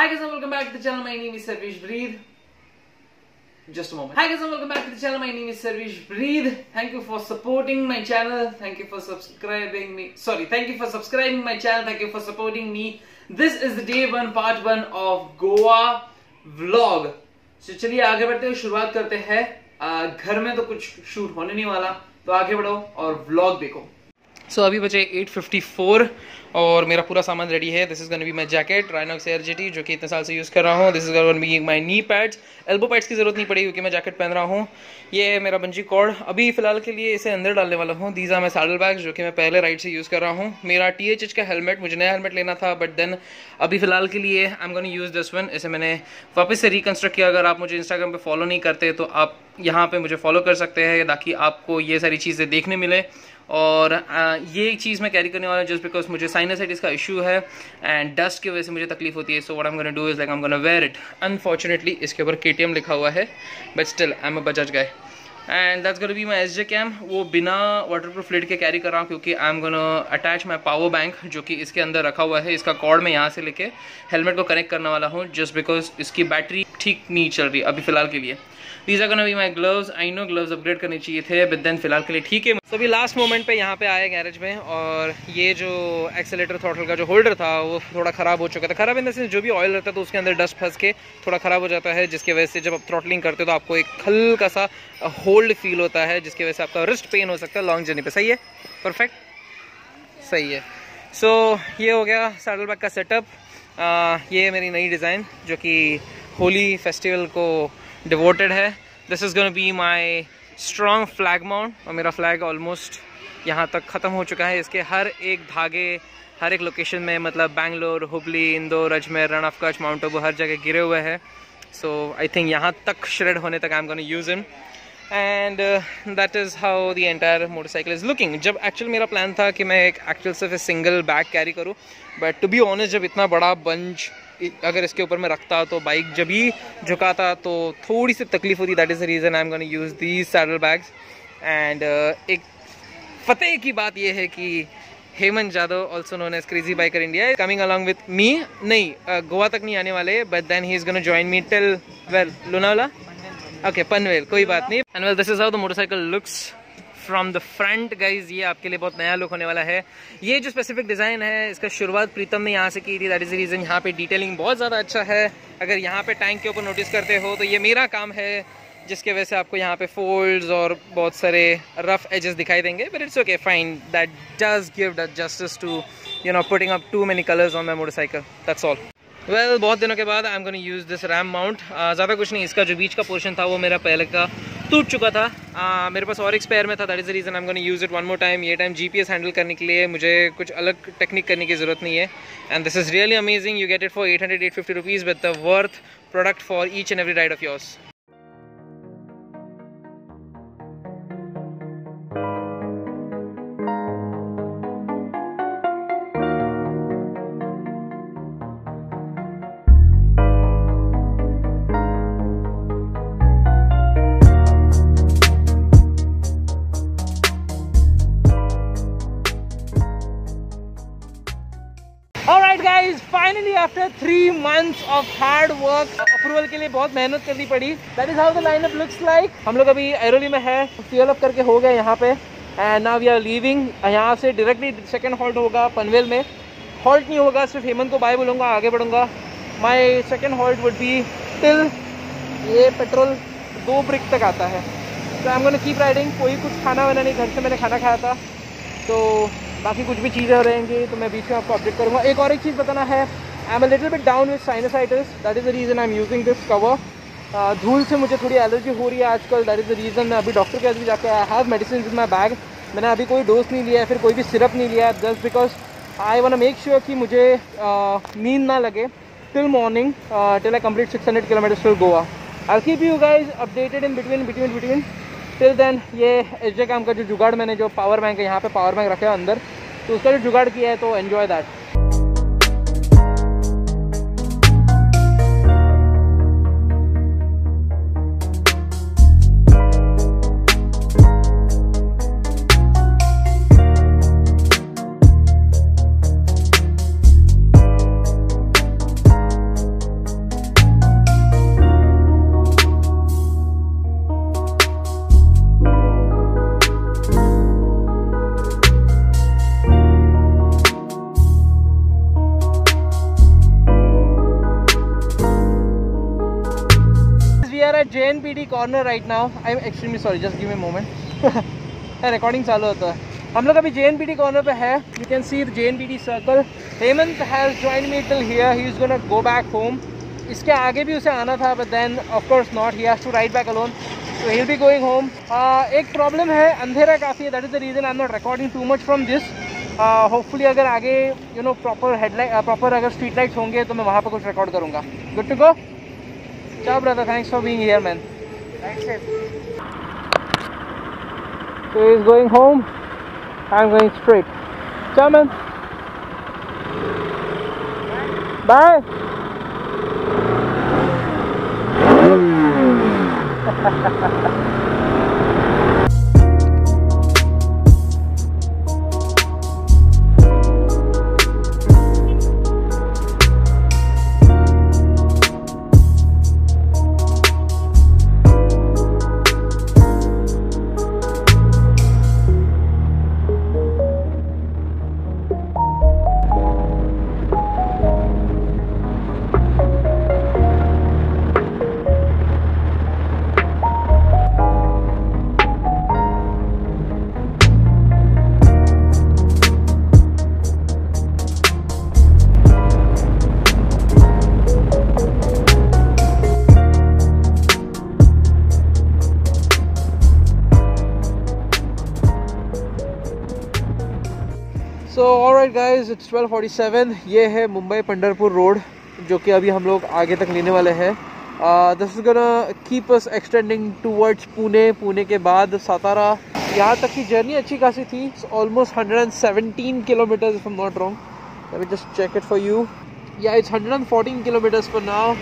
Hi guys and welcome back to the channel. My name is Sarvesh Breathe. Just a moment. Hi guys and welcome back to the channel. My name is Sarvesh Breathe. Thank you for supporting my channel. Thank you for subscribing me. Sorry, thank you for subscribing my channel. Thank you for supporting me. This is the day one, part one of Goa vlog. So चलिए आगे बढ़ते हैं, शुरुआत करते हैं। घर में तो कुछ शूट होने नहीं वाला, तो आगे बढ़ो और व्लॉग देखो। सो अभी बचे 8:54 और मेरा पूरा सामान रेडी है। This is gonna be my jacket Rynox Air GT जो कि इतने साल से यूज़ कर रहा हूँ। This is gonna be my knee pads. Elbow pads की जरूरत नहीं पड़ी क्योंकि मैं जैकेट पहन रहा हूँ। ये है मेरा बंजी कॉर्ड। अभी फिलहाल के लिए इसे अंदर डालने वाला हूँ। These are my saddle bags जो कि मैं पहले राइड से यूज़ कर रहा हूँ। मेरा THH का हेलमेट, मुझे नया हेलमेट लेना था बट देन अभी फिलहाल के लिए आई am gonna use this one. इसे मैंने वापस से रिकंस्ट्रक्ट किया। अगर आप मुझे इंस्टाग्राम पर फॉलो नहीं करते तो आप यहाँ पर मुझे फॉलो कर सकते हैं ताकि आपको ये सारी चीज़ें देखने मिले। और ये चीज़ मैं कैरी करने वाला हूँ जस्ट बिकॉज मुझे साइनसाइटिस का इशू है एंड डस्ट की वजह से मुझे तकलीफ होती है। So what I am gonna do is like I am gonna wear it. Unfortunately इसके ऊपर KTM लिखा हुआ है but still I am a Bajaj guy and that's gonna be my SJ cam. वो बिना वाटरप्रूफ लिड के कैरी कर रहा हूँ क्योंकि आई am gonna attach my power bank जो कि इसके अंदर रखा हुआ है। इसका कॉर्ड मैं यहाँ से लेके हेलमेट को कनेक्ट करने वाला हूँ जस्ट बिकॉज इसकी बैटरी ठीक नहीं चल रही अभी फ़िलहाल के लिए। These are gonna be my gloves. I know gloves upgrade करने चाहिए थे but then फिलहाल के लिए ठीक है। तो अभी लास्ट मोमेंट पे यहाँ पे आए गैरेज में और ये जो एक्सेलेटर थ्रॉटल का जो होल्डर था वो थोड़ा ख़राब हो चुका था। ख़राब इन द सेंस जो भी ऑयल रहता है तो उसके अंदर डस्ट फंस के थोड़ा ख़राब हो जाता है जिसकी वजह से जब आप थ्रॉटलिंग करते हो तो आपको एक हल्का सा होल्ड फील होता है जिसकी वजह से आपका रिस्ट पेन हो सकता है लॉन्ग जर्नी पे। सही है, परफेक्ट, सही है। सो ये हो गया सैडल बैग का सेटअप। ये मेरी नई डिज़ाइन जो कि होली फेस्टिवल को डिवोटेड है। This is gonna be my strong flag mount और मेरा फ्लैग ऑलमोस्ट यहाँ तक ख़त्म हो चुका है। इसके हर एक धागे हर एक लोकेशन में मतलब बैंगलोर, हुबली, इंदौर, अजमेर, रण ऑफ कच्छ, माउंट आबू हर जगह गिरे हुए हैं। सो आई थिंक यहाँ तक श्रेड होने तक आई am gonna use in and that is how the entire motorcycle is looking. जब एक्चुअल मेरा प्लान था कि मैं एक एक्चुअल सिर्फ सिंगल बैग कैरी करूँ बट टू बी ऑनेस्ट जब इतना बड़ा बंच अगर इसके ऊपर मैं रखता तो बाइक जब ही झुकाता तो थोड़ी सी तकलीफ होती। That is the reason I am gonna use these saddle bags and एक फतेह की बात यह है कि Hemant Jadhav also known as crazy biker India coming along with me. नहीं गोवा तक नहीं आने वाले but then he is gonna join me till well Lonavala, okay Panvel, कोई बात नहीं। And well this is how the motorcycle looks from the front guys. ये आपके लिए बहुत नया लुक होने वाला है। ये जो स्पेसिफिक डिज़ाइन है इसका शुरुआत प्रीतम ने यहाँ से की थी। दैट इज़ द रीज़न यहाँ पे डिटेलिंग बहुत ज़्यादा अच्छा है। अगर यहाँ पे टैंक के ऊपर नोटिस करते हो तो ये मेरा काम है जिसके वजह से आपको यहाँ पे फोल्ड्स और बहुत सारे रफ एजेस दिखाई देंगे but it's okay fine. That does give that justice to you know putting up too many colours on my motorcycle, that's all. Well बहुत दिनों के बाद I am gonna use this RAM mount. ज़्यादा कुछ नहीं, इसका जो बीच का पोर्शन था वो मेरा पहले का टूट चुका था। मेरे पास और एक स्पेयर में था। That is the reason I am gonna use it one more time. ये टाइम GPS हैंडल करने के लिए मुझे कुछ अलग टेक्निक करने की ज़रूरत नहीं है and this is really amazing. You get it for 800-850 rupees with the worth product for each and every ride of yours. Guys, finally after 3 months of hard work, approval के लिए बहुत मेहनत करनी पड़ी। That is how the lineup looks like. हम लोग अभी एरोली में है, फ्यूल अप करके हो गए यहाँ पे and now we are leaving. यहाँ से डायरेक्टली सेकंड हॉल्ट होगा पनवेल में। हॉल्ट नहीं होगा, सिर्फ हेमंत को बाय बोलूँगा, आगे बढ़ूँगा। My second halt would be till ये पेट्रोल 2 ब्रिक तक आता है। तो I am gonna keep riding. कोई कुछ खाना वाना नहीं, घर से मैंने खाना खाया था तो बाकी कुछ भी चीज़ें रहेंगी तो मैं बीच में आपको अपडेट करूँगा। एक और एक चीज़ बताना है, आई am a little bit down with sinusitis. That is the reason I am using this cover. धूल से मुझे थोड़ी एलर्जी हो रही है आजकल। दैट इज़ द रीज़न मैं अभी डॉक्टर के पास भी जाके I have medicine in my bag. मैंने अभी कोई डोज नहीं लिया है, फिर कोई भी सिरप नहीं लिया है just because I want to make sure कि मुझे नींद ना लगे till morning till I complete 600 kilometres till Goa. I will keep you guys updated in between. Till then ये SJ कैम का जो जुगाड़ मैंने जो पावर बैंक है यहाँ पे पावर बैंक रखा है अंदर तो उसका जो जुगाड़ किया है तो enjoy that. JNPT corner right now. I'm extremely sorry, just give me a moment. Recording चालू होता है. हम लोग अभी JNPT corner पे है. You can see the JNPT circle. Hemant has joined me till here. He is gonna go back home. इसके आगे भी उसे आना था, but then of course not. He has to ride back alone. So he'll be going home. एक problem है, अंधेरा काफ़ी है. That is the reason I'm not recording too much from this. Hopefully अगर आगे प्रॉपर हेडलाइट प्रॉपर अगर street lights होंगे तो मैं वहाँ पर कुछ रिकॉर्ड करूँगा. Good to go. Ciao brother, thanks for being here man. That's it. So he's going home, I'm going straight. Ciao man. Bye. So alright guys, it's 12:47. ये है मुंबई पंढरपुर रोड जो कि अभी हम लोग आगे तक लेने वाले हैं. This is gonna keep us extending towards Pune. Pune के बाद सातारा. यहाँ तक की जर्नी अच्छी खासी थी. Almost 117 kilometres if I am not wrong. Let me just check it for you. Yeah it's 114 kilometres पर नाउ.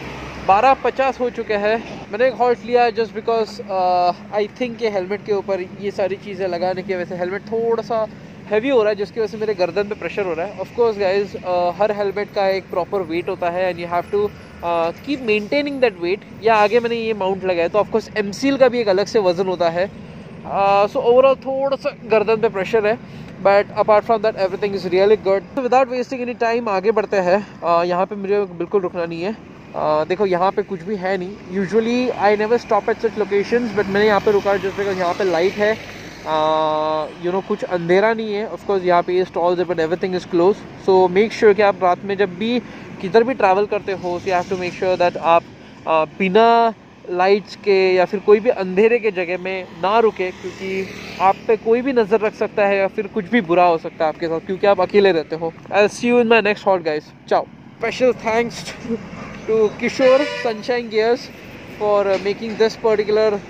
12:50 हो चुके हैं. मैंने एक हॉल्ट लिया जस्ट बिकॉज आई थिंक ये हेलमेट के ऊपर ये सारी चीज़ें लगाने की वजह से हेलमेट थोड़ा सा हैवी हो रहा है, जिसकी वजह से मेरे गर्दन पे प्रेशर हो रहा है. ऑफ कोर्स गाइज, हर हेलमेट का एक प्रॉपर वेट होता है and you have to keep maintaining that weight. या आगे मैंने ये माउंट लगाया तो ऑफ कोर्स एमसील का भी एक अलग से वजन होता है. सो ओवरऑल थोड़ा सा गर्दन पे प्रेशर है, but apart from that everything is really good. So without wasting any time आगे बढ़ते हैं. यहाँ पे मुझे बिल्कुल रुकना नहीं है. देखो यहाँ पे कुछ भी है नहीं. Usually I never stop at such locations, but मैंने यहाँ पे रुका जस्ट बिकॉज यहाँ पे लाइट है. कुछ अंधेरा नहीं है. ऑफ कोर्स यहाँ पे ये स्टॉल्स है but everything is close. So make sure कि आप रात में जब भी किधर भी ट्रैवल करते हो, so you have to make sure that आप बिना लाइट्स के या फिर कोई भी अंधेरे के जगह में ना रुके, क्योंकि आप पे कोई भी नज़र रख सकता है या फिर कुछ भी बुरा हो सकता है आपके साथ, क्योंकि आप अकेले रहते हो. I will see you in my next halt guys. Ciao. Special thanks to Kishore Sunshine Gears for making this particular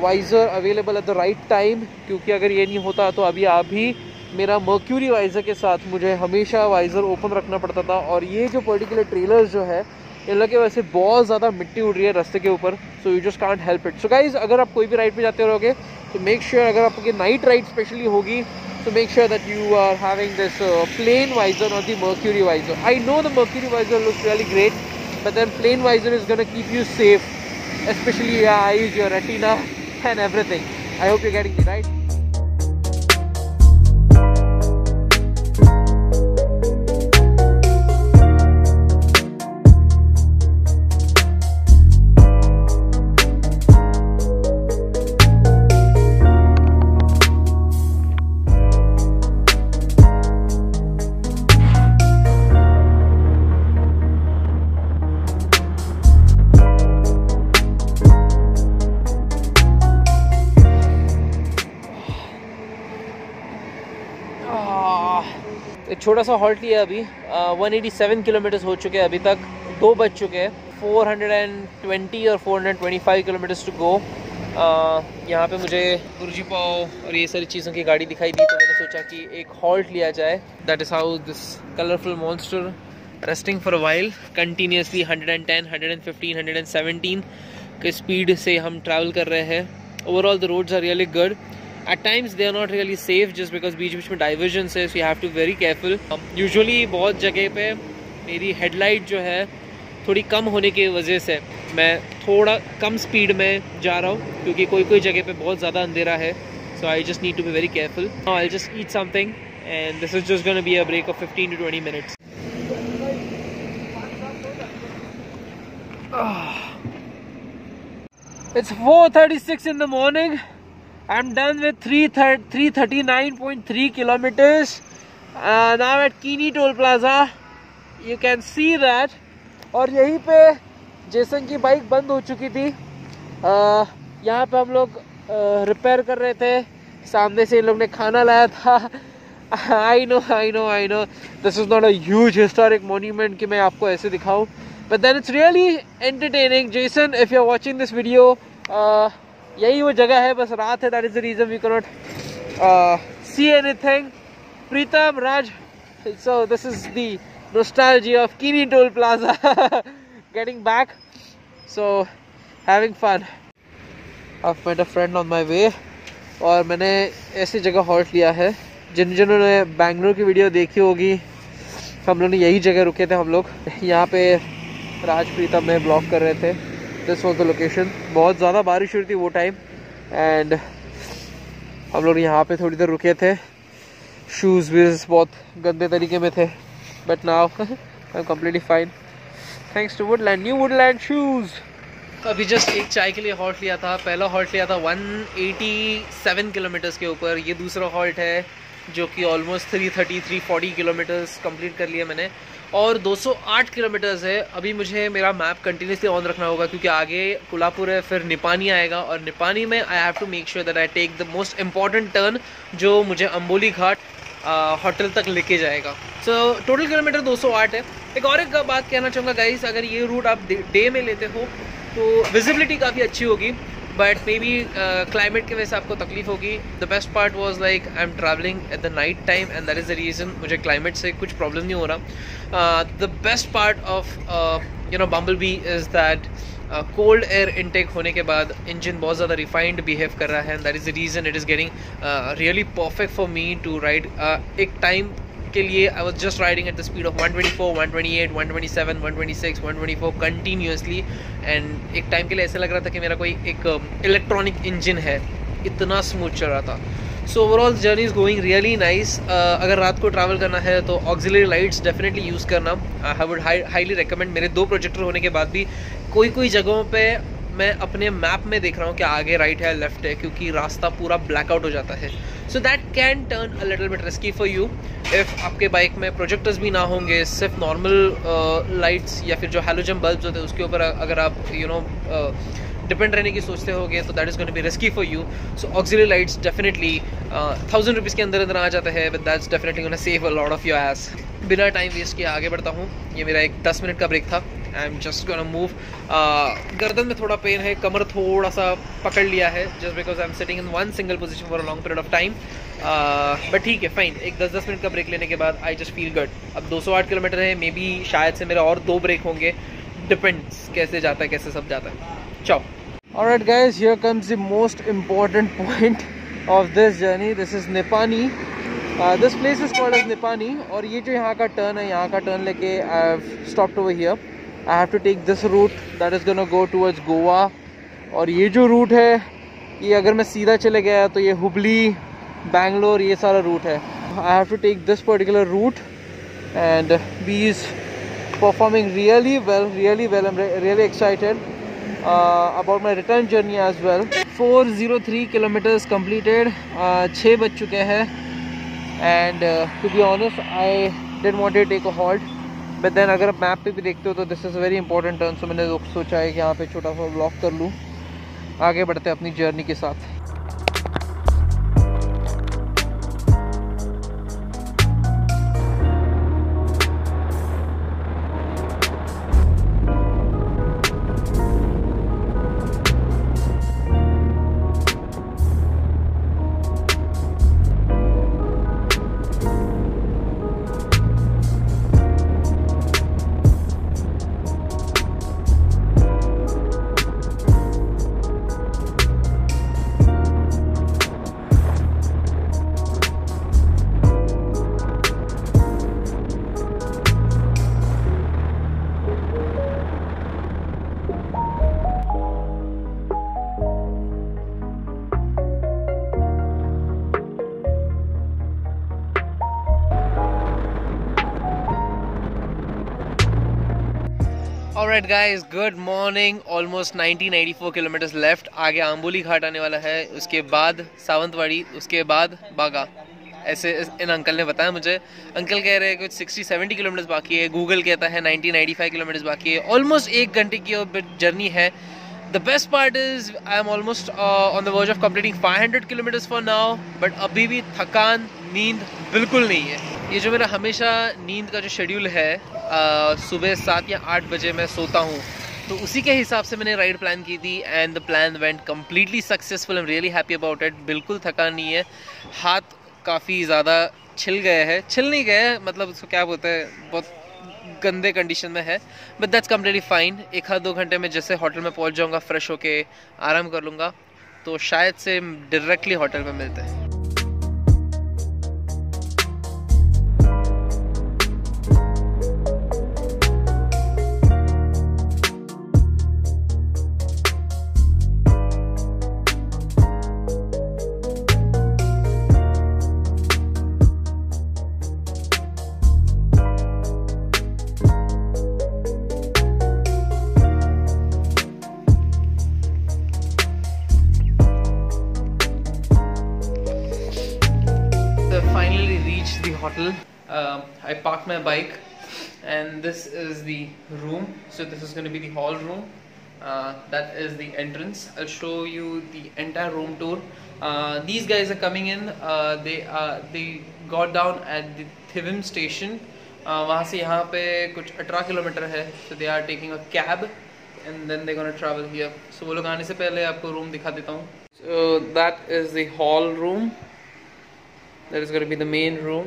visor available at the right time. क्योंकि अगर ये नहीं होता तो अभी मेरा मर्क्यूरी वाइज़र के साथ मुझे हमेशा वाइज़र ओपन रखना पड़ता था. और ये जो पर्टिकुलर ट्रेलर्स जो है इन लोग के वजह से बहुत ज़्यादा मिट्टी उड़ रही है रास्ते के ऊपर. So you just can't help it. So guys, अगर आप कोई भी राइड पे जाते रहोगे तो मेक श्योर, अगर आपकी नाइट राइड स्पेशली होगी, तो make sure that you are having this plain visor और the mercury visor. I know the mercury visor looks really great, but then plain visor is gonna keep you safe, especially your eyes, your retina and everything. I hope you're getting me right. एक छोटा सा halt लिया अभी. 187 kilometres हो चुके हैं अभी तक. 2 बज चुके हैं. 420 और 425 किलोमीटर्स टू गो. यहाँ पे मुझे गुरुजी पाव और ये सारी चीज़ों की गाड़ी दिखाई दी, तो मैंने सोचा कि एक हॉल्ट लिया जाए. That is how this colourful monster resting for a while continuously 110, 115, 117 के स्पीड से हम ट्रैवल कर रहे हैं. Overall the roads are really good. At times they are not really safe just because बीच में diversions है, so you have to be very careful. Usually बहुत जगह पे मेरी हेडलाइट जो है थोड़ी कम होने की वजह से मैं थोड़ा कम स्पीड में जा रहा हूँ, क्योंकि कोई जगह पे बहुत ज़्यादा अंधेरा है. So I just need to be very careful. Now I'll just eat something and this is just going to be a break of 15 to 20 minutes. It's 4:36 in the morning. I'm done with 339.3 kilometers. Now at Kini Toll Plaza. You can see that. और यहीं पे Jason की bike बंद हो चुकी थी. यहाँ पे हम लोग रिपेयर कर रहे थे. सामने से इन लोग ने खाना लाया था. I know. This is not a huge historic monument कि मैं आपको ऐसे दिखाऊं. But then it's really entertaining. Jason, if you're watching this video, यही वो जगह है. बस रात है. That is the reason we cannot see anything. Pritam, Raj. So this is the nostalgia of Kini Toll Plaza. Getting back. So having fun. I've met a friend on my way. और मैंने ऐसी जगह halt लिया है. जिन्होंने बैंगलोर की video देखी होगी, हम लोग ने यही जगह रुके थे. हम लोग यहाँ पे राजप्रीतम में ब्लॉग कर रहे थे. This was the location. बहुत ज़्यादा बारिश हुई थी वो टाइम एंड हम लोग यहाँ पे थोड़ी देर रुके थे. शूज़ वीज़ बहुत गंदे तरीके में थे. But now I am completely fine thanks to Woodland. New Woodland shoes. अभी जस्ट एक चाय के लिए हॉल्ट लिया था. पहला हॉल्ट लिया था 187 किलोमीटर्स के ऊपर. ये दूसरा हॉल्ट है जो कि ऑलमोस्ट 340 किलोमीटर्स कंप्लीट कर लिया मैंने. और 208 किलोमीटर्स है. अभी मुझे मेरा मैप कंटिन्यूसली ऑन रखना होगा क्योंकि आगे कोल्हापुर है, फिर निपानी आएगा और निपानी में I have to make sure that I take the most important turn जो मुझे अंबोली घाट होटल तक लेके जाएगा. सो टोटल किलोमीटर 208 है. एक बात कहना चाहूँगा गाइस, अगर ये रूट आप डे में लेते हो तो विजिबिलिटी काफ़ी अच्छी होगी. बट मे बी क्लाइमेट की वजह से आपको तकलीफ होगी. The best part was like I am travelling at the night time and that is the reason मुझे क्लाइमेट से कुछ प्रॉब्लम नहीं हो रहा. The best part of bumblebee is that cold air intake होने के बाद इंजन बहुत ज़्यादा रिफाइंड बिहेव कर रहा है and that is the reason it is getting really perfect for me to ride. एक टाइम के लिए I was just riding at the speed of 124, 128, 127, 126, 124 continuously and एक टाइम के लिए ऐसा लग रहा था कि मेरा कोई एक इलेक्ट्रॉनिक इंजन है. इतना स्मूथ चल रहा था. So overall journey is going really nice. अगर रात को ट्रैवल करना है तो ऑक्सिलरी लाइट्स डेफिनेटली यूज़ करना. I would highly recommend. मेरे 2 प्रोजेक्टर होने के बाद भी कोई जगहों पे मैं अपने मैप में देख रहा हूँ कि आगे राइट है लेफ्ट है क्योंकि रास्ता पूरा ब्लैकआउट हो जाता है. So that can turn a little bit risky for you if आपके बाइक में प्रोजेक्टर्स भी ना होंगे, सिर्फ नॉर्मल लाइट्स या फिर जो हैलोजन बल्ब्स होते हैं उसके ऊपर अगर आप डिपेंड रहने की सोचते होगे तो that is going to be risky for you. So auxiliary lights definitely 1000 rupees के अंदर आ जाता है but that's definitely gonna save a lot of your ass. बिना टाइम वेस्ट किए आगे बढ़ता हूँ. ये मेरा एक 10 मिनट का ब्रेक था. I am just gonna move. गर्दन में थोड़ा पेन है, कमर थोड़ा सा पकड़ लिया है just because I am sitting in one single position for a long period of time. But ठीक है, फाइन. एक 10-10 मिनट का ब्रेक लेने के बाद आई जस्ट फील गुड. अब 208 किलोमीटर है. मे बी शायद से मेरे और 2 ब्रेक होंगे. डिपेंड्स कैसे जाता है, कैसे सब जाता है. चाओ. Alright guys, here comes the most important point of this journey. This is Nipani. This place is called as Nipani. और ये जो यहाँ का टर्न है, यहाँ का टर्न लेके I have stopped over here. I have to take this route that is gonna go towards Goa. और ये जो रूट है, ये अगर मैं सीधा चले गया तो ये हुबली, बैंगलोर, ये सारा रूट है. I have to take this particular route and B is performing really well. I'm really excited about my return journey as well. 403 kilometers completed. 6 बज चुके हैं and to be honest I didn't want to take a halt but then अगर आप map पे भी देखते हो तो this is a very important turn. so मैंने सोचा है कि यहाँ पे छोटा सा ब्लॉक कर लूँ. आगे बढ़ते हैं अपनी जर्नी के साथ. Alright guys, good morning. Almost 90-94 kilometers left. आगे आंबोली घाट आने वाला है, उसके बाद सावंतवाड़ी, उसके बाद बागा. ऐसे इन अंकल ने बताया मुझे. अंकल कह रहे हैं कुछ 60-70 किलोमीटर्स बाकी है. गूगल कहता है 90-95 किलोमीटर्स बाकी है. ऑलमोस्ट 1 घंटे की जर्नी है. The best part is I am almost on the verge of completing 500 kilometers for now. But अभी भी थकान, नींद बिल्कुल नहीं है. ये जो मेरा हमेशा नींद का जो शेड्यूल है, सुबह 7 या 8 बजे मैं सोता हूँ, तो उसी के हिसाब से मैंने राइड प्लान की थी. And the plan went completely successful. I am really happy about it. बिल्कुल थकान नहीं है. हाथ काफ़ी ज़्यादा छिल गए हैं. छिल नहीं गए, मतलब उसको क्या बोलते हैं, बहुत गंदे कंडीशन में है. But that's completely fine. 1-2 घंटे में जैसे होटल में पहुंच जाऊंगा, फ्रेश होके आराम कर लूँगा, तो शायद से डायरेक्टली होटल में मिलते हैं. Finally reached the hotel. I parked my bike and this is the room. So this is going to be the hall room. That is the entrance. I'll show you the entire room tour. These guys are coming in. They got down at the Thivim station. वहाँ से यहाँ पे कुछ 18 kilometre है. So they are taking a cab and then they're gonna travel here. So वो लोग आने से पहले आपको room दिखा देता हूँ. So that is the hall room. That is going to be the main room.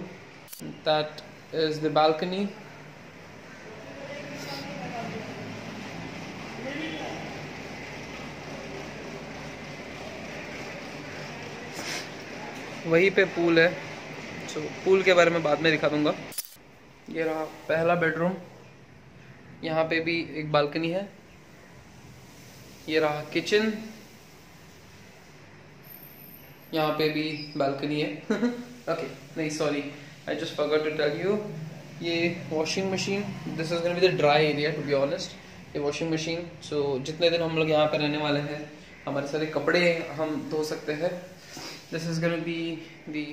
That is the balcony. वहीं पे पूल है. So पूल के बारे में बाद में दिखा दूंगा. ये रहा पहला बेडरूम. यहाँ पे भी एक बालकनी है. ये रहा किचन. यहाँ पे भी बालकनी है. Okay, नहीं sorry, I just forgot to tell you. ये washing machine. This is going to be the dry area, to be honest. ये washing machine. So जितने दिन हम लोग यहाँ पे रहने वाले हैं, हमारे सारे कपड़े हम धो सकते हैं. This is going to be the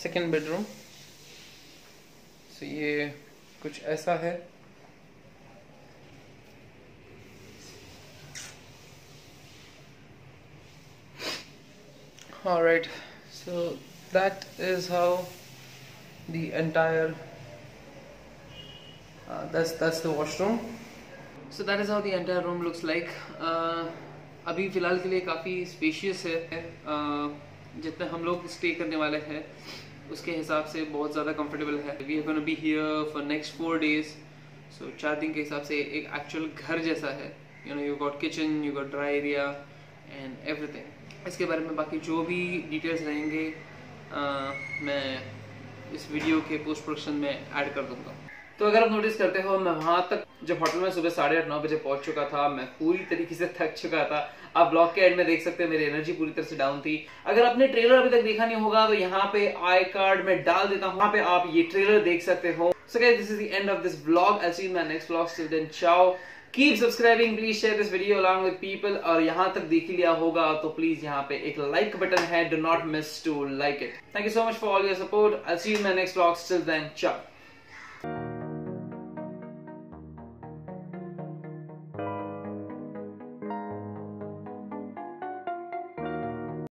second bedroom. So ये कुछ ऐसा है. All right. So that is how the entire that's the washroom. So that is how the entire room looks like. अभी फ़िलहाल के लिए काफ़ी स्पेशियस है. जितने हम लोग स्टे करने वाले हैं उसके हिसाब से बहुत ज़्यादा कंफर्टेबल है. We are gonna be here for next 4 days. So 4 दिन के हिसाब से एक एक्चुअल घर जैसा है. You know, you got kitchen, you got dry area and everything. इसके बारे में बाकी जो भी डिटेल्स रहेंगे मैं इस वीडियो के पोस्ट प्रोडक्शन में ऐड कर दूंगा. तो अगर आप नोटिस करते हो, मैं वहां तक जब होटल में सुबह 8:30-9 बजे पहुंच चुका था. मैं पूरी तरीके से थक चुका था. आप ब्लॉग के एंड में देख सकते हैं मेरी एनर्जी पूरी तरह से डाउन थी. अगर आपने ट्रेलर अभी तक देखा नहीं होगा तो यहाँ पे आई कार्ड में डाल देता हूँ, वहाँ पे आप ये ट्रेलर देख सकते हो. So guys, this is the end of this vlog. I see you in my next vlog. Till then, ciao. Keep subscribing, please share this video along with people. और यहाँ तक देख लिया होगा तो प्लीज यहाँ पे एक लाइक बटन है. Do not miss to like it. Thank you so much for all your support. I'll see you in my next vlog. Till then, ciao.